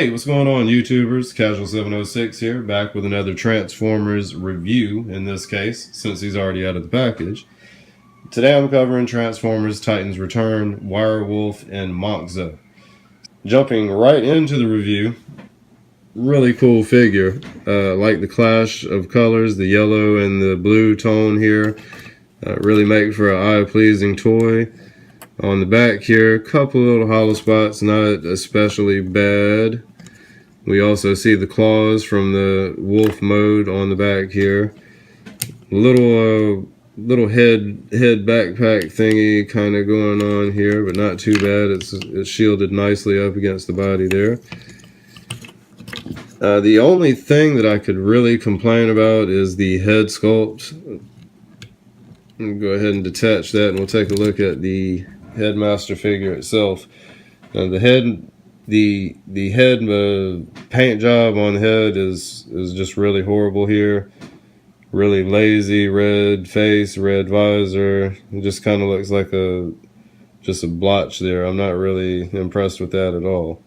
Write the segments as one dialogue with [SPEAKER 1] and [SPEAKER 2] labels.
[SPEAKER 1] Hey, what's going on, YouTubers? Casual706 here, back with another Transformers review, in this case, since he's already out of the package. Today I'm covering Transformers Titans Return, Wolfwire Monxo. Jumping right into the review, really cool figure. Like the clash of colors, the yellow and the blue tone here. Really make for an eye-pleasing toy. On the back here, a couple little hollow spots, not especially bad. We also see the claws from the wolf mode on the back here. Little head backpack thingy kind of going on here, but not too bad. It's shielded nicely up against the body there. The only thing that I could really complain about is the head sculpt. I'll go ahead and detach that, and we'll take a look at the Headmaster figure itself. The head paint job on the head is just really horrible here. Really lazy, red face, red visor. It just kind of looks like just a blotch there. I'm not really impressed with that at all.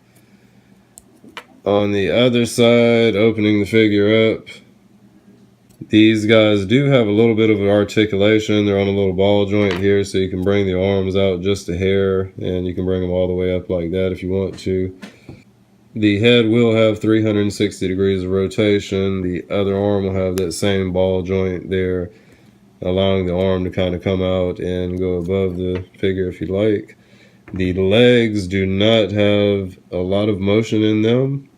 [SPEAKER 1] On the other side, opening the figure up, these guys do have a little bit of articulation. They're on a little ball joint here, so you can bring the arms out just a hair, and you can bring them all the way up like that if you want to. The head will have 360 degrees of rotation. The other arm will have that same ball joint there, allowing the arm to kind of come out and go above the figure if you like. The legs do not have a lot of motion in them.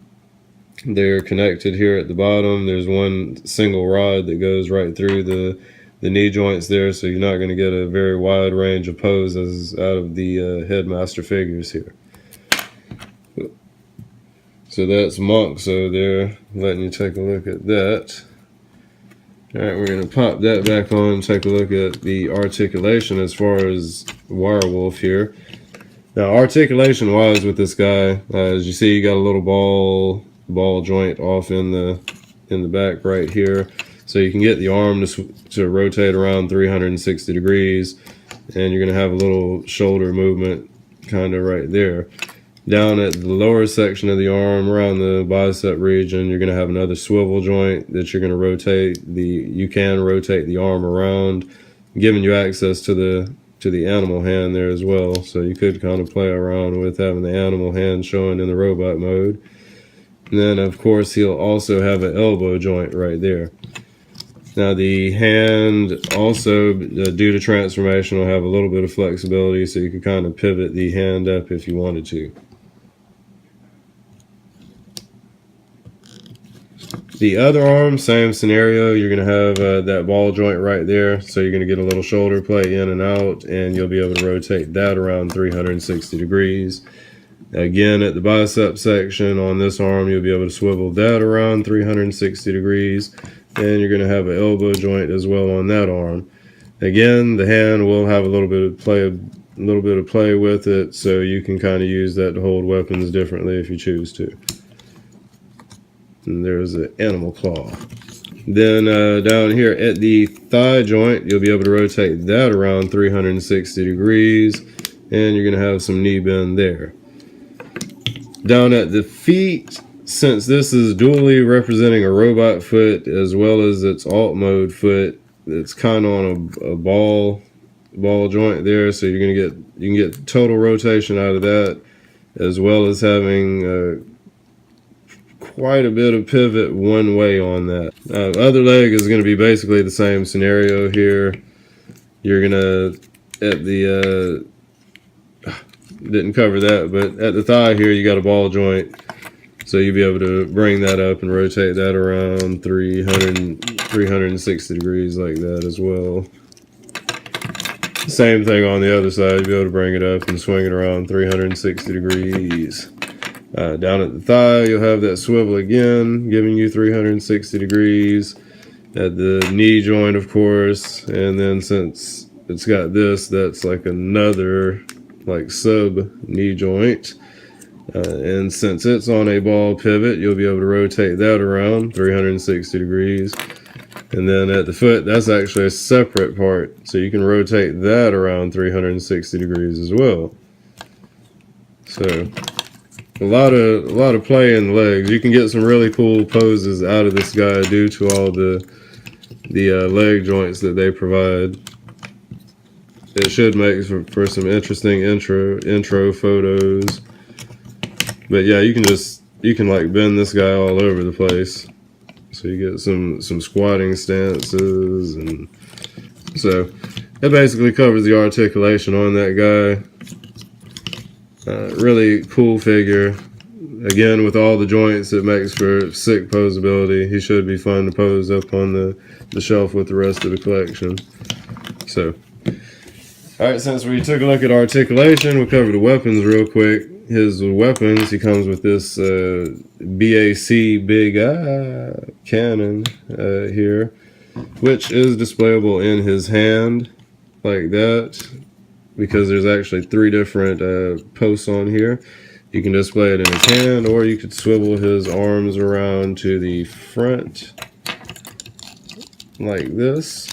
[SPEAKER 1] They're connected here at the bottom. There's one single rod that goes right through the knee joints there, so you're not going to get a very wide range of poses out of the Headmaster figures here. So that's Monxo there, letting you take a look at that. Alright, we're going to pop that back on and take a look at the articulation as far as Wirewolf here. Now, articulation wise with this guy, as you see, you got a little ball joint off in the back right here, so you can get the arm to rotate around 360 degrees, and you're going to have a little shoulder movement kind of right there. Down at the lower section of the arm, around the bicep region, you're going to have another swivel joint that you're going to rotate. You can rotate the arm around, giving you access to the animal hand there as well, so you could kind of play around with having the animal hand showing in the robot mode. And then, of course, he'll also have an elbow joint right there. Now, the hand also, due to transformation, will have a little bit of flexibility, so you can kind of pivot the hand up if you wanted to. The other arm, same scenario. You're going to have that ball joint right there, so you're going to get a little shoulder play in and out, and you'll be able to rotate that around 360 degrees. Again, at the bicep section on this arm, you'll be able to swivel that around 360 degrees, and you're going to have an elbow joint as well on that arm. Again, the hand will have a little bit of play with it, so you can kind of use that to hold weapons differently if you choose to. And there's an animal claw. Then down here at the thigh joint, you'll be able to rotate that around 360 degrees, and you're going to have some knee bend there. Down at the feet, since this is dually representing a robot foot as well as its alt mode foot, it's kind of on a ball joint there, so you can get total rotation out of that, as well as having quite a bit of pivot one way on that. Other leg is going to be basically the same scenario here. You're gonna at the didn't cover that, but at the thigh here you got a ball joint, so you'll be able to bring that up and rotate that around 360 degrees like that as well. Same thing on the other side, you'll be able to bring it up and swing it around 360 degrees. Down at the thigh you'll have that swivel again, giving you 360 degrees. At the knee joint, of course, and then since it's got this, that's like another sub knee joint, and since it's on a ball pivot, you'll be able to rotate that around 360 degrees. And then at the foot, that's actually a separate part, so you can rotate that around 360 degrees as well. So a lot of play in the legs. You can get some really cool poses out of this guy due to all the leg joints that they provide. It should make for some interesting intro photos. But yeah, you can like bend this guy all over the place. So you get some squatting stances, and so it basically covers the articulation on that guy. Really cool figure. Again, with all the joints, it makes for sick posability. He should be fun to pose up on the shelf with the rest of the collection. So, alright, since we took a look at articulation, we'll cover the weapons real quick. His weapons, he comes with this BAC big cannon here, which is displayable in his hand like that, because there's actually 3 different posts on here. You can display it in his hand, or you could swivel his arms around to the front like this,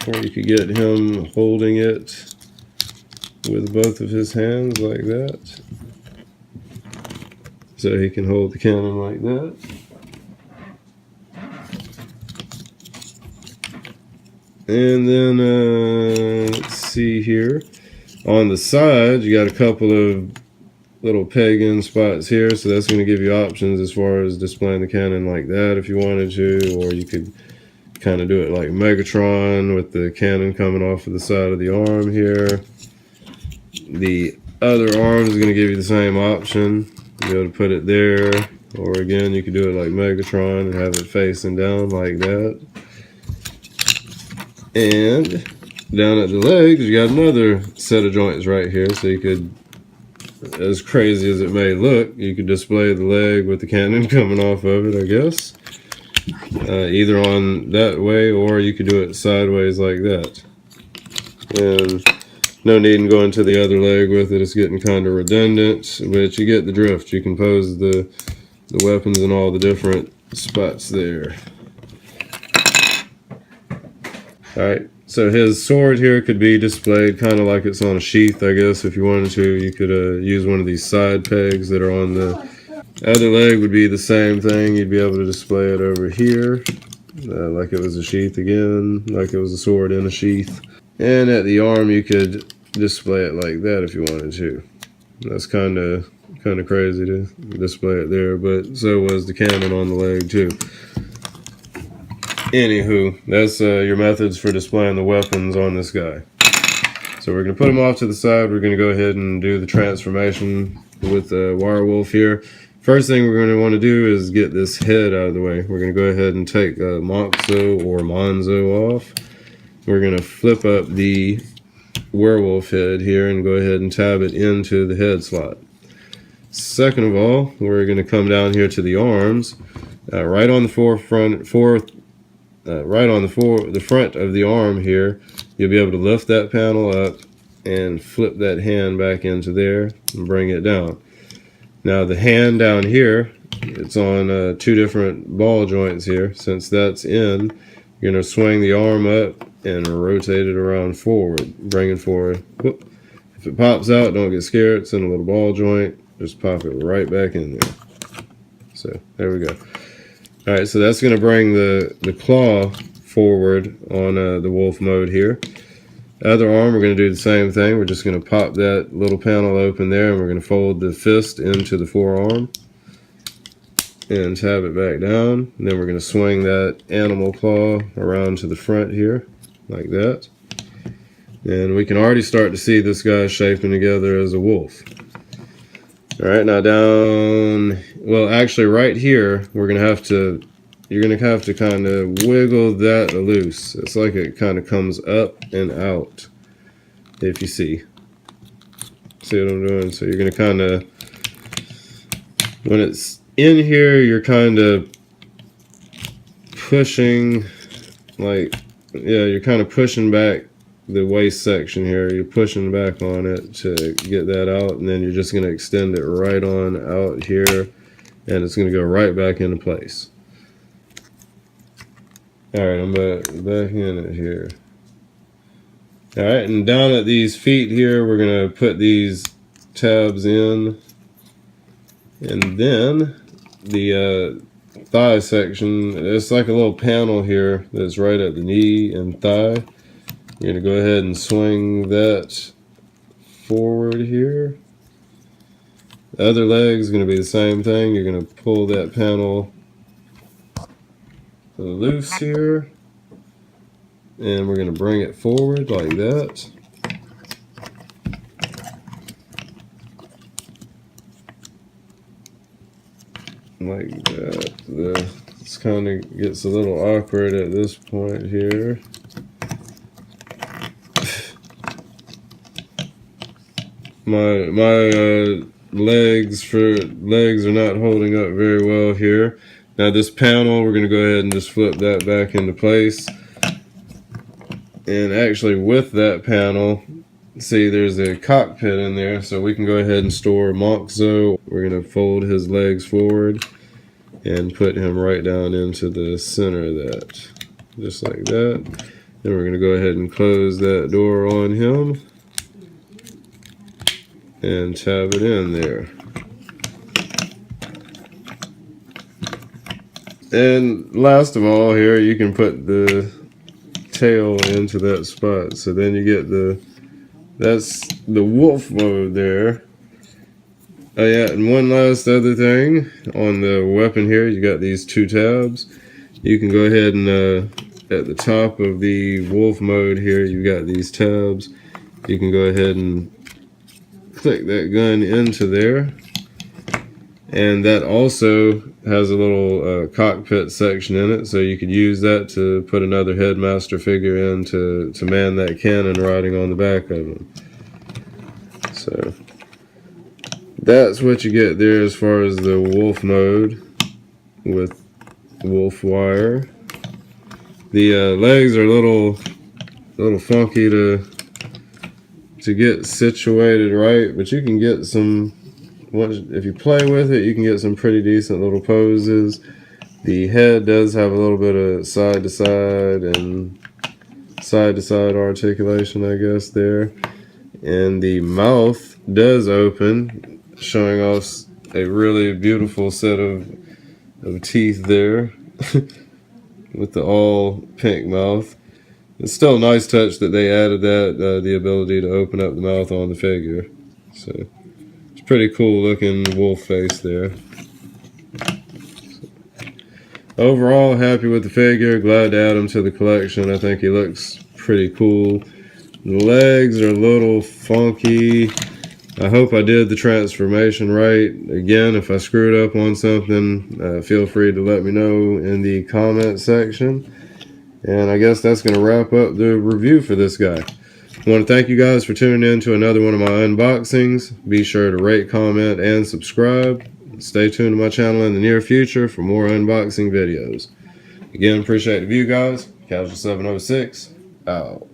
[SPEAKER 1] or you could get him holding it with both of his hands like that, so he can hold the cannon like that. And then let's see here on the side, you got a couple of little peg-in spots here, so that's going to give you options as far as displaying the cannon like that if you wanted to, or you could kind of do it like Megatron with the cannon coming off of the side of the arm here. The other arm is going to give you the same option. You'll be able to put it there, or again, you could do it like Megatron and have it facing down like that. And down at the legs, you got another set of joints right here, so you could, as crazy as it may look, you could display the leg with the cannon coming off of it, I guess. Either on that way, or you could do it sideways like that. And no need in going to the other leg with it. It's getting kind of redundant, but you get the drift. You can pose the weapons in all the different spots there. Alright, so his sword here could be displayed kind of like it's on a sheath, I guess. If you wanted to, you could use one of these side pegs that are on the other leg. Would be the same thing. You'd be able to display it over here like it was a sheath again, like it was a sword in a sheath. And at the arm, you could display it like that if you wanted to. That's kind of crazy to display it there, but so was the cannon on the leg too. Anywho, that's your methods for displaying the weapons on this guy. So we're going to put him off to the side. We're going to go ahead and do the transformation with Wirewolf here. First thing we're going to want to do is get this head out of the way. We're going to go ahead and take Monxo or Monxo off. We're going to flip up the werewolf head here and go ahead and tab it into the head slot. Second of all, we're going to come down here to the arms, right on the the front of the arm here. You'll be able to lift that panel up and flip that hand back into there and bring it down. Now the hand down here, it's on 2 different ball joints here. Since that's in, you're going to swing the arm up and rotate it around forward, bring it forward. Whoop. If it pops out, don't get scared. It's in a little ball joint. Just pop it right back in there. So there we go. All right, so that's going to bring the claw forward on the wolf mode here. Other arm, we're going to do the same thing. We're just going to pop that little panel open there, and we're going to fold the fist into the forearm and tab it back down. And then we're going to swing that animal claw around to the front here, like that. And we can already start to see this guy shaping together as a wolf. All right, now down, well, actually right here, you're going to have to kind of wiggle that loose. It's like it kind of comes up and out, if you see. See what I'm doing? So you're going to kind of, when it's in here, you're kind of pushing, like, yeah, you're kind of pushing back the waist section here. You're pushing back on it to get that out, and then you're just going to extend it right on out here, and it's going to go right back into place. Alright, I'm back in it here. Alright, and down at these feet here, we're going to put these tabs in And then the thigh section, it's like a little panel here that's right at the knee and thigh. You're going to go ahead and swing that forward here. The other leg is going to be the same thing. You're going to pull that panel loose here, and we're going to bring it forward like that. Like that. This kind of gets a little awkward at this point here. My legs are not holding up very well here. Now this panel, we're going to go ahead and just flip that back into place. And actually with that panel, see there's a cockpit in there, so we can go ahead and store Monxo. We're going to fold his legs forward and put him right down into the center of that. Just like that. Then we're going to go ahead and close that door on him and tab it in there. And last of all here, you can put the tail into that spot. So then you get that's the wolf mode there. Oh yeah, and one last other thing. On the weapon here, you got these two tabs. You can go ahead and at the top of the wolf mode here, you got these tabs. You can go ahead and click that gun into there, and that also has a little cockpit section in it, so you could use that to put another headmaster figure in to man that cannon riding on the back of him. So that's what you get there as far as the wolf mode with Wolfwire. The legs are a little funky to get situated right, but you can get some, if you play with it, you can get some pretty decent little poses. The head does have a little bit of side to side articulation, I guess, there. And the mouth does open, showing off a really beautiful set of teeth there with the all pink mouth. It's still a nice touch that they added that, the ability to open up the mouth on the figure. So it's pretty cool looking wolf face there. Overall, happy with the figure. Glad to add him to the collection. I think he looks pretty cool. The legs are a little funky. I hope I did the transformation right. Again, if I screwed up on something, feel free to let me know in the comment section. And I guess that's going to wrap up the review for this guy. I want to thank you guys for tuning in to another one of my unboxings. Be sure to rate, comment, and subscribe. Stay tuned to my channel in the near future for more unboxing videos. Again, appreciate the view, guys. Casual706, out.